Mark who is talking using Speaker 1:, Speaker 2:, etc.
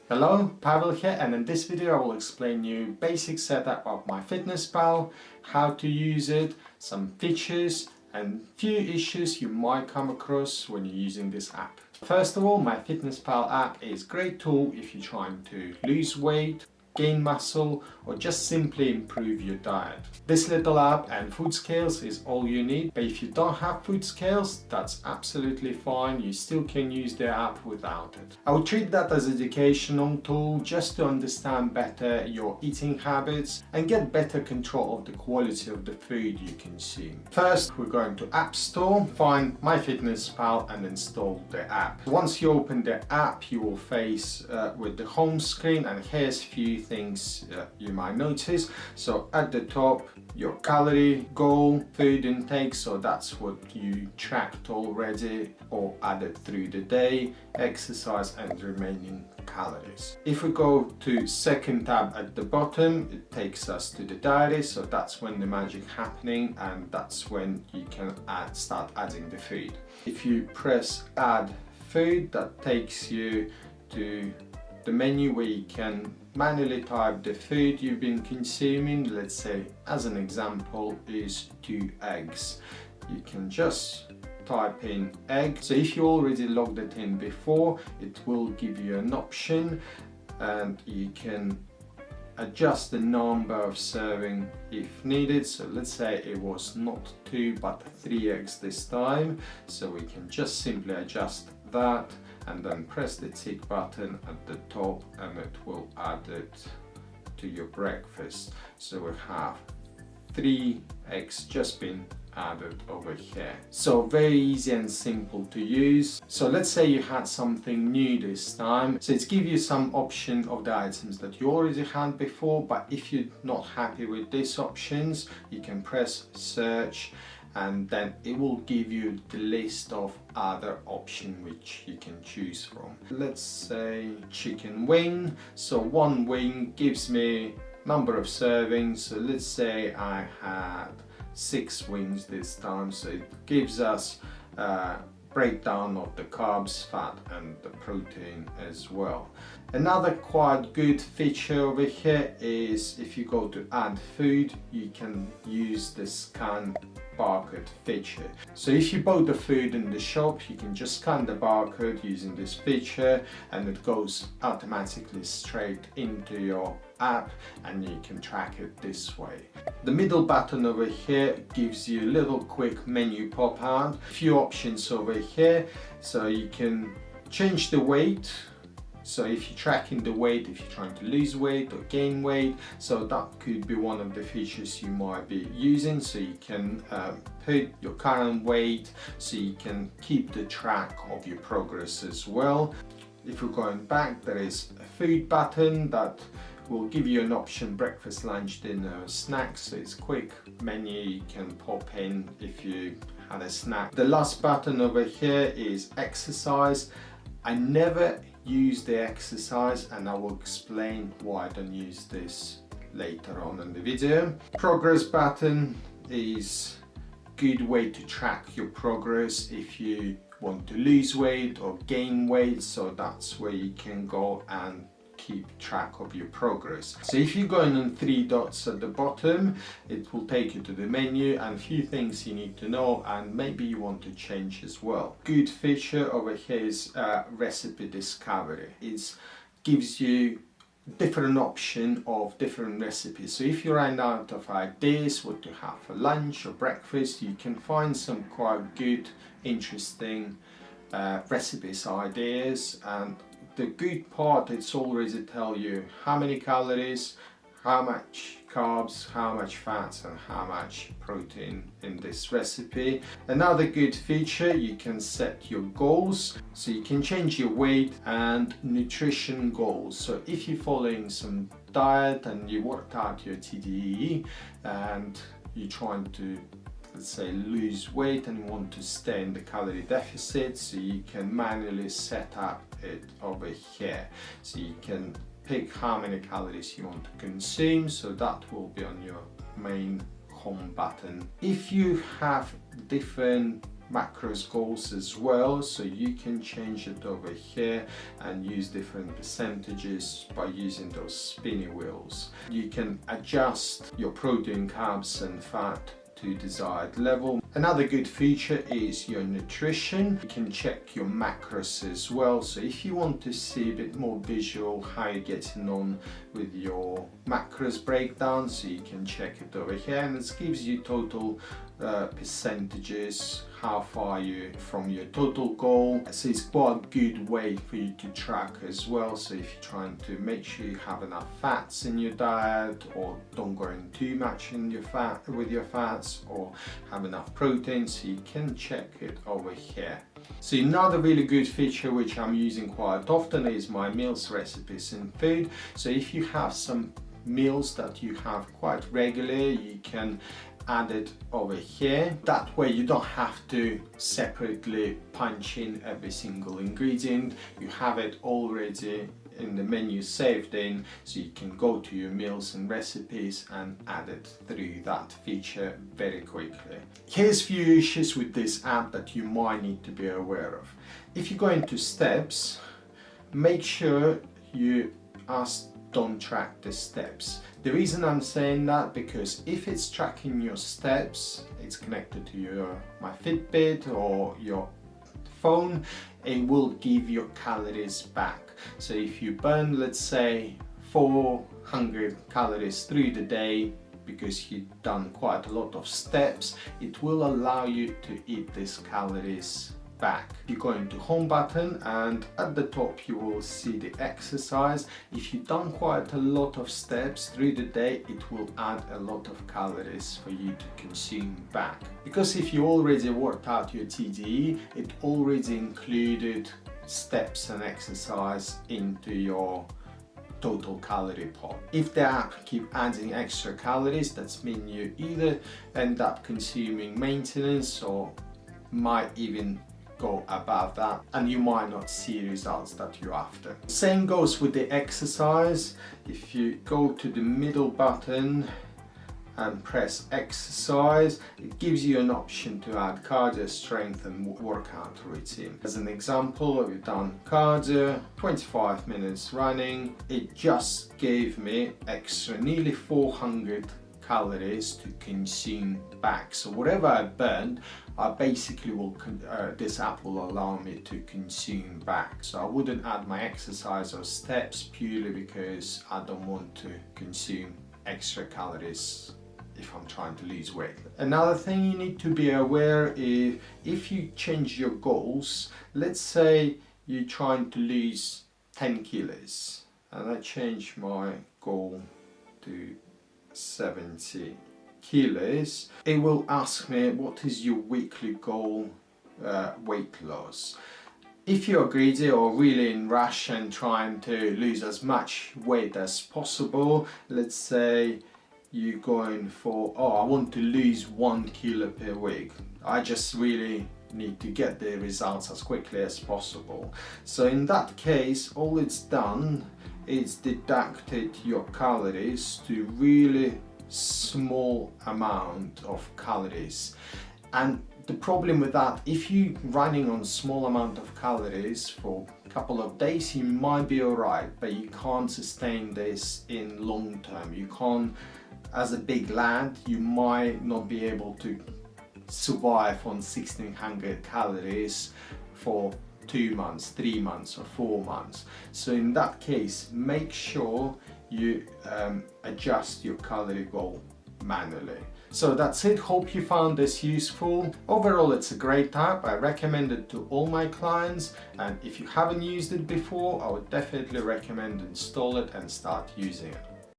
Speaker 1: Hello, Pavel here, and in this video I will explain you basic setup of MyFitnessPal, how to use it, some features and few issues you might come across when you're using this app. First of all, MyFitnessPal app is a great tool if you're trying to lose weight, gain muscle, or just simply improve your diet. This little app and food scales is all you need, but if you don't have food scales, that's absolutely fine. You still can use the app without it. I would treat that as an educational tool just to understand better your eating habits and get better control of the quality of the food you consume. First, we're going to App Store, find MyFitnessPal and install the app. Once you open the app, you will face with the home screen, and here's a few things you might notice. So at the top, your calorie goal, food intake, so that's what you tracked already or added through the day, exercise and remaining calories. If we go to second tab at the bottom, it takes us to the diary, so that's when the magic happening, and that's when you can start adding the food. If you press add food, that takes you to the menu where you can manually type the food you've been consuming. Let's say, as an example, is 2 eggs. You can just type in egg. So if you already logged it in before, it will give you an option, and you can adjust the number of serving if needed. So let's say it was not 2 but 3 eggs this time, so we can just simply adjust that and then press the tick button at the top, and it will add it to your breakfast. So we have 3 eggs just been added over here. So very easy and simple to use. So let's say you had something new this time. So it's give you some option of the items that you already had before, but if you're not happy with these options, you can press search, and then it will give you the list of other options which you can choose from. Let's say chicken wing. So 1 wing gives me number of servings. So let's say I had 6 wings this time, so it gives us a breakdown of the carbs, fat and the protein as well. Another quite good feature over here is if you go to add food, you can use the scan barcode feature. So if you bought the food in the shop, you can just scan the barcode using this feature, and it goes automatically straight into your app, and you can track it this way. The middle button over here gives you a little quick menu pop out, a few options over here, so you can change the weight. So if you're tracking the weight, if you're trying to lose weight or gain weight, so that could be one of the features you might be using. So you can put your current weight, so you can keep the track of your progress as well. If we're going back, there is a food button that will give you an option: breakfast, lunch, dinner, snacks. So it's quick menu, you can pop in if you had a snack. The last button over here is exercise. I never use the exercise, and I will explain why I don't use this later on in the video. Progress button is good way to track your progress if you want to lose weight or gain weight, so that's where you can go and keep track of your progress. So if you're going on 3 dots at the bottom, it will take you to the menu and a few things you need to know, and maybe you want to change as well. Good feature over here is recipe discovery. It gives you different option of different recipes. So if you run out of ideas what to have for lunch or breakfast, you can find some quite good, interesting recipes, ideas. And the good part, it's already tell you how many calories, how much carbs, how much fats and how much protein in this recipe. Another good feature, you can set your goals, so you can change your weight and nutrition goals. So if you're following some diet and you worked out your TDEE and you're trying to, let's say, lose weight and want to stay in the calorie deficit, so you can manually set up it over here. So you can pick how many calories you want to consume, so that will be on your main home button. If you have different macros goals as well, so you can change it over here and use different percentages by using those spinny wheels. You can adjust your protein, carbs and fat to desired level. Another good feature is your nutrition. You can check your macros as well, so if you want to see a bit more visual how you're getting on with your macros breakdown, so you can check it over here, and it gives you total percentages, how far you from your total goal. So it's quite a good way for you to track as well. So if you're trying to make sure you have enough fats in your diet, or don't go in too much in your fat with your fats, or have enough protein, so you can check it over here. So another really good feature which I'm using quite often is my meals, recipes and food. So if you have some meals that you have quite regularly, you can add it over here. That way you don't have to separately punch in every single ingredient. You have it already in the menu saved in, so you can go to your meals and recipes and add it through that feature very quickly. Here's a few issues with this app that you might need to be aware of. If you go into steps, make sure you don't track the steps. The reason I'm saying that, because if it's tracking your steps, it's connected to your MyFitbit or your phone, it will give your calories back. So if you burn, let's say 400 calories through the day because you've done quite a lot of steps, it will allow you to eat these calories back. You go into home button, and at the top you will see the exercise. If you've done quite a lot of steps through the day, it will add a lot of calories for you to consume back. Because if you already worked out your TDE, it already included steps and exercise into your total calorie pot. If the app keep adding extra calories, that's mean you either end up consuming maintenance or might even go above that, and you might not see results that you're after. Same goes with the exercise. If you go to the middle button and press exercise, it gives you an option to add cardio, strength and workout routine. As an example, we've done cardio, 25 minutes running. It just gave me extra nearly 400 calories to consume back. So whatever I burned, I basically will this app will allow me to consume back. So I wouldn't add my exercise or steps purely because I don't want to consume extra calories if I'm trying to lose weight. Another thing you need to be aware is if you change your goals, let's say you're trying to lose 10 kilos and I change my goal to 70 kilos, it will ask me what is your weekly goal weight loss. If you're greedy or really in rush and trying to lose as much weight as possible, let's say you're going for, oh, I want to lose 1 kilo per week, I just really need to get the results as quickly as possible. So in that case, all it's done is deducted your calories to really small amount of calories. And the problem with that, if you're running on small amount of calories for a couple of days, you might be alright, but you can't sustain this in long term. You can't, as a big lad, you might not be able to survive on 1600 calories for 2 months, 3 months or 4 months. So in that case, make sure you adjust your calorie goal manually. So that's it. Hope you found this useful. Overall, it's a great app. I recommend it to all my clients, and if you haven't used it before, I would definitely recommend install it and start using it.